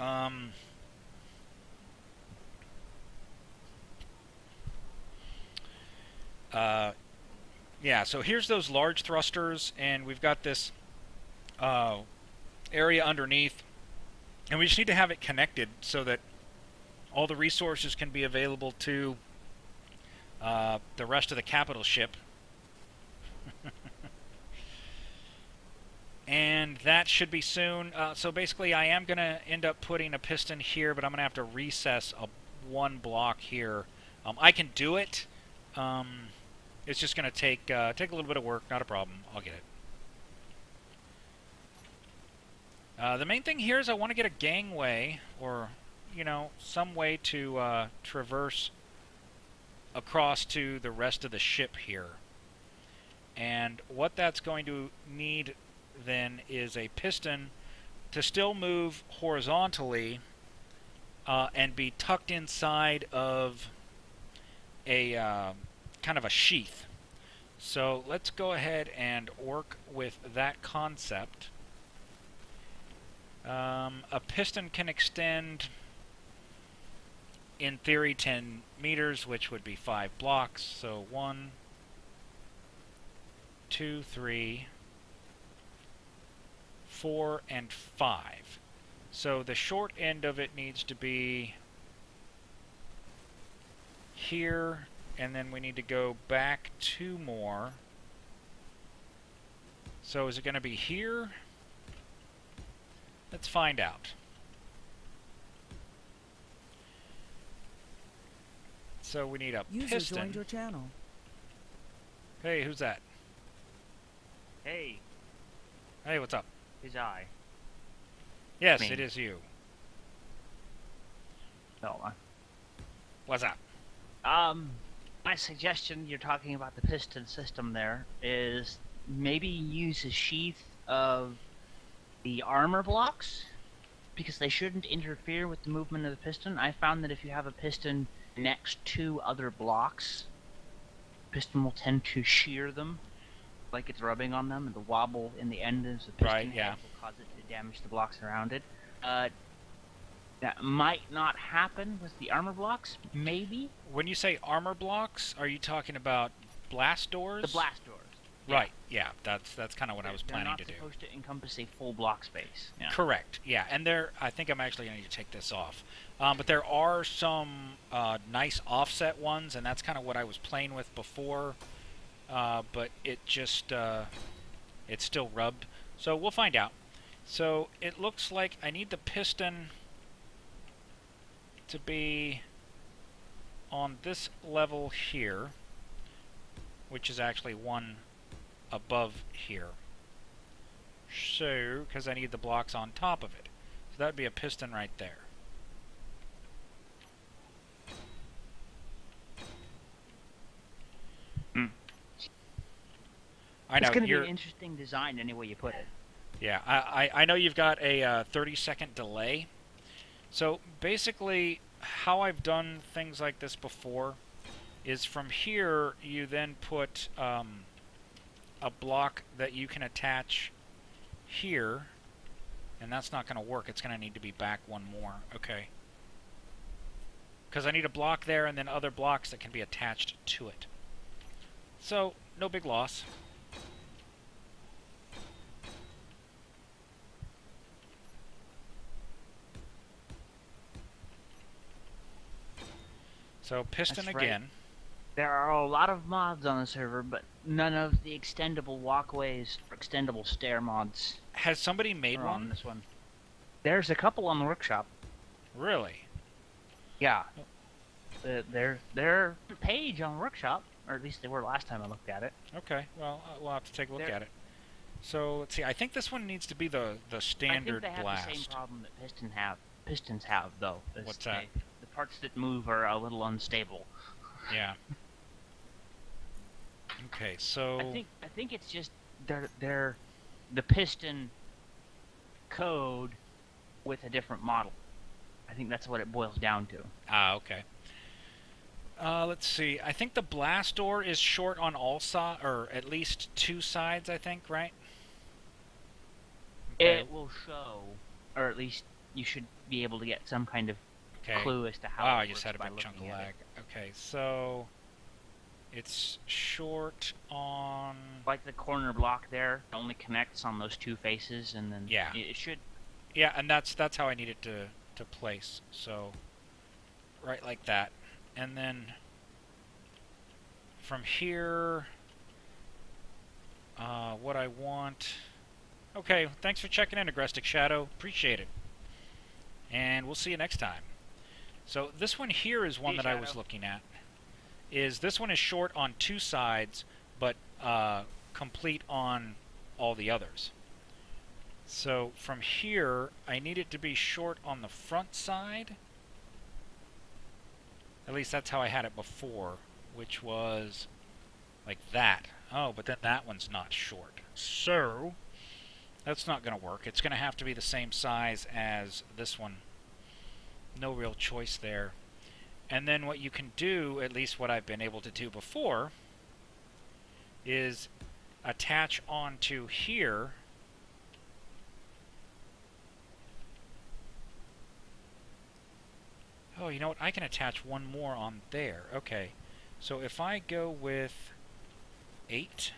Um, yeah, so here's those large thrusters, and we've got this area underneath, and we just need to have it connected so that all the resources can be available to the rest of the capital ship. And that should be soon. So basically, I am going to end up putting a piston here, but I'm going to have to recess one block here. I can do it. It's just going to take a little bit of work. Not a problem. I'll get it. The main thing here is I want to get a gangway, or some way to traverse across to the rest of the ship here. And what that's going to need then is a piston to still move horizontally and be tucked inside of a kind of a sheath. So let's go ahead and work with that concept. A piston can extend, in theory, 10 meters, which would be 5 blocks. So 1, 2, 3, 4, and 5. So the short end of it needs to be here, and then we need to go back 2 more. So is it going to be here? Let's find out. So we need a User piston. joined your channel. Hey, who's that? Hey, Hey, what's up? is I. Yes, Me. it is you. No, What's up? my suggestion, you're talking about the piston system there, is maybe use a sheath of the armor blocks, because they shouldn't interfere with the movement of the piston. I found that if you have a piston next to other blocks, the piston will tend to shear them, like it's rubbing on them, and the wobble in the end of the piston Right, yeah. head will cause it to damage the blocks around it. That might not happen with the armor blocks, maybe. When you say armor blocks, are you talking about blast doors? The blast doors. Right, yeah, that's kind of what I was They're planning not to do. supposed to encompass a full block space. Yeah. Correct, yeah, and I think I'm actually going to need to take this off. But there are some nice offset ones, and that's kind of what I was playing with before. But it just, it's still rubbed. So we'll find out. So it looks like I need the piston to be on this level here, which is actually one above here. So, because I need the blocks on top of it. So that would be a piston right there. I know, It's going to be an interesting design any way you put it. Yeah, I know you've got a 30-second delay. So basically, how I've done things like this before is from here you then put a block that you can attach here, and that's not going to work. It's going to need to be back one more. Okay. Because I need a block there and then other blocks that can be attached to it. So, no big loss. So piston That's right. again. There are a lot of mods on the server, but none of the extendable walkways or extendable stair mods Has somebody made are on one? this one. There's a couple on the workshop. Really? Yeah. They're page on workshop, or at least they were last time I looked at it. Okay, well, we'll have to take a look at it. So, let's see. I think this one needs to be the standard I think they blast. have the same problem that pistons have, though. What's that? The parts that move are a little unstable. Yeah. Okay, so... I think it's just they're the piston code with a different model. I think that's what it boils down to. Ah, okay. Let's see. I think the blast door is short on all sides, or at least 2 sides, I think, right? Okay. It will show, or at least you should be able to get some kind of Okay. clue as to how Wow, it I just works had a by big chunk of looking at lag. it. Okay, so it's short on. Like the corner block there only connects on those two faces, and then Yeah. it should. Yeah, and that's how I need it to place. So right like that, and then from here, what I want. Okay, thanks for checking in, Agrestic Shadow. Appreciate it, and we'll see you next time. So this one here is one that I was looking at. This one is short on two sides, but complete on all the others. So from here, I need it to be short on the front side. At least that's how I had it before, which was like that. Oh, but then that one's not short. So that's not going to work. It's going to have to be the same size as this one. No real choice there. And then what you can do, at least what I've been able to do before, is attach onto here oh, you know what? I can attach one more on there. Okay. So if I go with 8,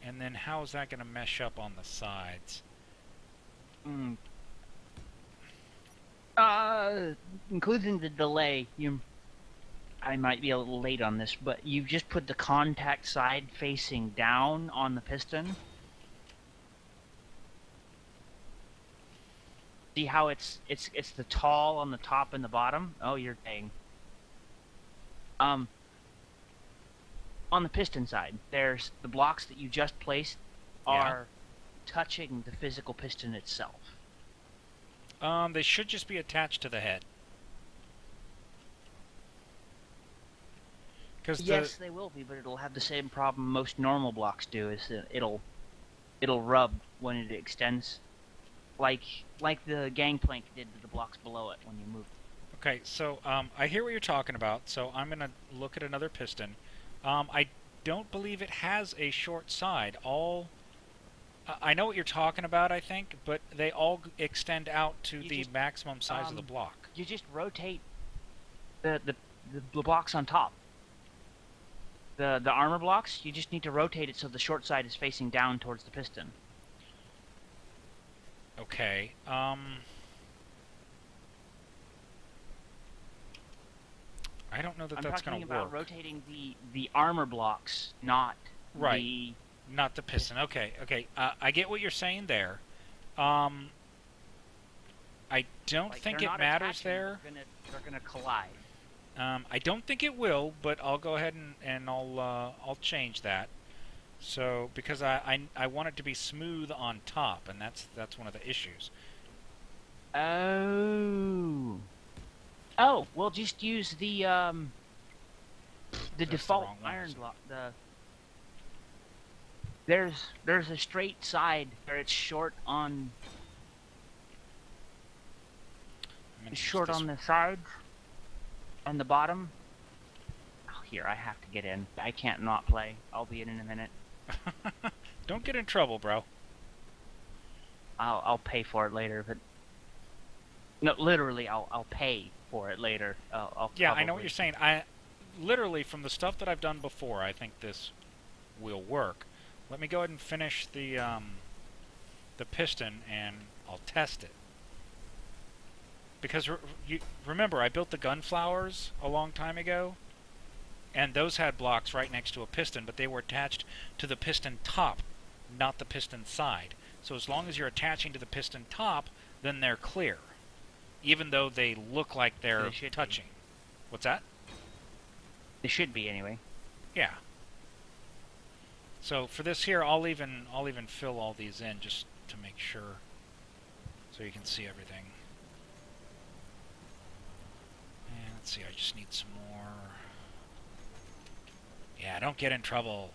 and then how is that going to mesh up on the sides? Including the delay, I might be a little late on this, but you just put the contact side facing down on the piston. See how it's the tall on the top and the bottom? Oh, you're dang. On the piston side, there's the blocks that you just placed are touching the physical piston itself. They should just be attached to the head. Yes, they will be, but it'll have the same problem most normal blocks do. Is that it'll rub when it extends, like the gangplank did to the blocks below it when you move. Okay, so I hear what you're talking about. So I'm gonna look at another piston. I don't believe it has a short side. I know what you're talking about, I think, but they all extend out to the maximum size of the block. You just rotate the blocks on top. The armor blocks, you just need to rotate it so the short side is facing down towards the piston. Okay. I don't know that that's going to work. I'm talking about rotating the armor blocks, not right. Not the piston. Okay, okay. I get what you're saying there. I don't think it matters there. They're gonna collide. I don't think it will, but I'll go ahead and I'll change that. So because I want it to be smooth on top, and that's one of the issues. Oh, well, just use the default iron block. There's a straight side where it's short on the sides and the bottom. Oh, here, I have to get in. I can't not play. I'll be in a minute. Don't get in trouble, bro. I'll pay for it later, but no, literally, I'll pay for it later. Yeah, I know what you're saying. I literally, from the stuff that I've done before, I think this will work. Let me go ahead and finish the piston, and I'll test it. Because remember, I built the gunflowers a long time ago, and those had blocks right next to a piston, but they were attached to the piston top, not the piston side. So as long as you're attaching to the piston top, then they're clear, even though they look like they're touching. What's that? They should be anyway. Yeah. So for this here, I'll even fill all these in just to make sure, so you can see everything. And let's see, I just need some more. Yeah, don't get in trouble.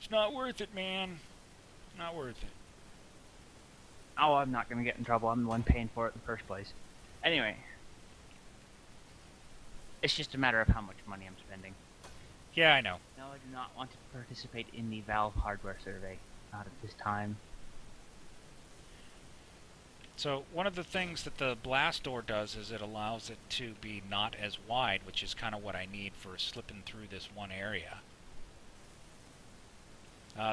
It's not worth it, man. Not worth it. Oh, I'm not going to get in trouble. I'm the one paying for it in the first place. Anyway. It's just a matter of how much money I'm spending. Yeah, I know. No, I do not want to participate in the Valve hardware survey. not at this time. So one of the things that the blast door does is it allows it to be not as wide, which is kind of what I need for slipping through this one area.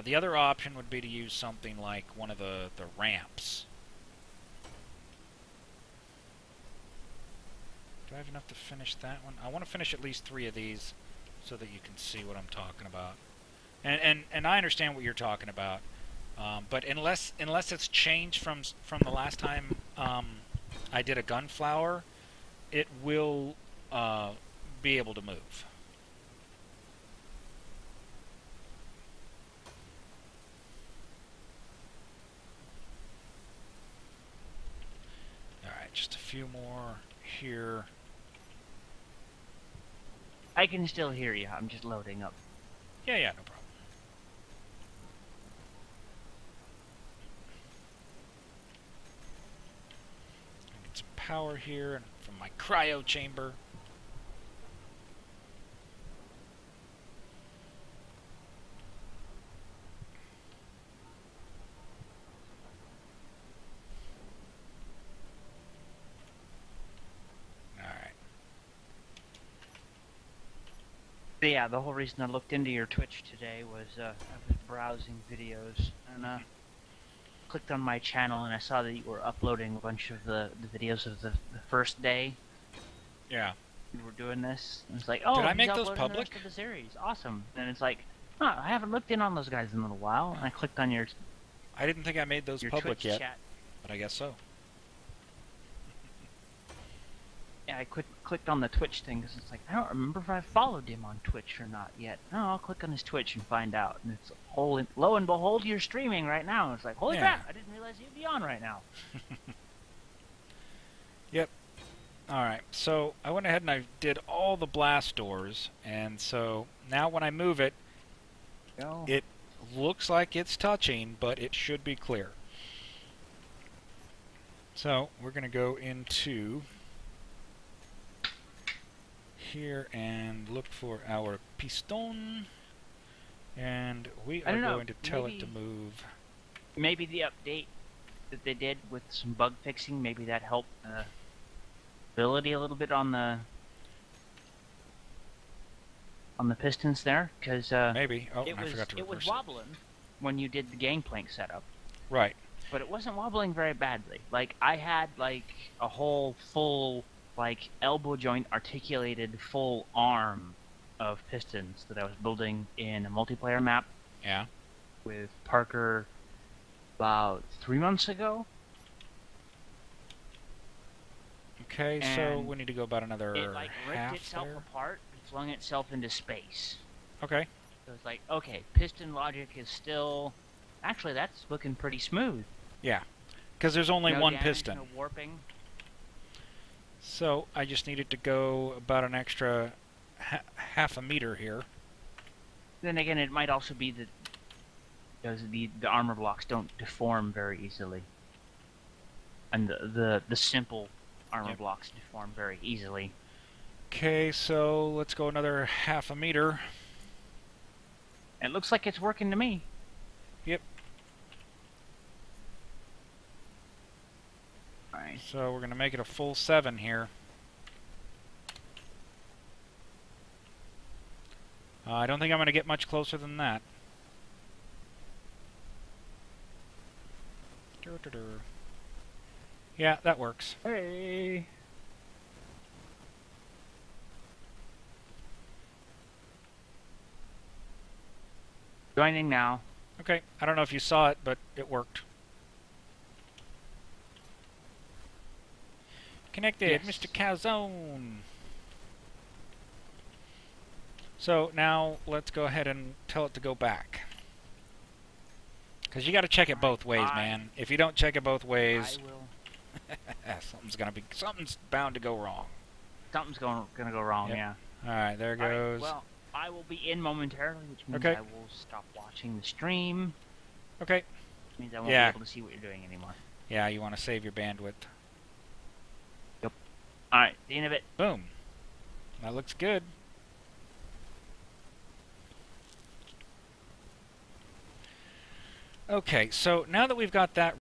The other option would be to use something like one of the ramps. Do I have enough to finish that one? I want to finish at least 3 of these so that you can see what I'm talking about. And I understand what you're talking about, but unless it's changed from the last time I did a gunflower, it will be able to move. All right, just a few more here. I can still hear you. I'm just loading up. Yeah, no problem. I need some power here and from my cryo chamber. But yeah, the whole reason I looked into your Twitch today was I was browsing videos and clicked on my channel and I saw that you were uploading a bunch of the videos of the first day. Yeah. You were doing this. And it's like, oh, did I he's make those uploading public? the rest of the series. Awesome. And it's like, huh, I haven't looked in on those guys in a little while. And I clicked on your I didn't think I made those public Twitch yet, chat. but I guess so. Yeah, I clicked on the Twitch thing because it's like, I don't remember if I followed him on Twitch or not yet. No, I'll click on his Twitch and find out. And it's lo and behold, you're streaming right now. And it's like, holy crap, I didn't realize you'd be on right now. Yep. Alright, so I went ahead and I did all the blast doors, and so now when I move it, it looks like it's touching, but it should be clear. So we're going to go into here and look for our piston, and we are going to tell it to move. Maybe the update that they did with some bug fixing, maybe that helped ability a little bit on the pistons there, because maybe. Oh, I forgot to reverse it was wobbling when you did the gangplank setup. Right. But it wasn't wobbling very badly. Like, I had like a whole full like elbow joint articulated full arm of pistons that I was building in a multiplayer map. Yeah. With Parker about 3 months ago. Okay, and so we need to go about another it like ripped itself there. apart and flung itself into space. Okay. So it's like, okay, piston logic is still actually that's looking pretty smooth. Yeah. Because there's only one damage, piston. No warping. So I just needed to go about an extra half a meter here. Then again, it might also be that because the armor blocks don't deform very easily, and the simple armor blocks deform very easily. Okay, so let's go another half a meter. It looks like it's working to me. Yep. Alright. So we're going to make it a full 7 here. I don't think I'm going to get much closer than that. Yeah, that works. Hey. Joining now. Okay, I don't know if you saw it, but it worked. Connected, Yes. Mr. Calzone. So now let's go ahead and tell it to go back. Because you got to check it both ways, man. If you don't check it both ways, I will. something's bound to go wrong. Something's gonna go wrong. Yep. Yeah. All right, there goes. Well, I will be in momentarily, which means Okay. I will stop watching the stream. Okay. Which means I won't be able to see what you're doing anymore. Yeah, you want to save your bandwidth. Yep. All right. The end of it. Boom. That looks good. Okay, so now that we've got that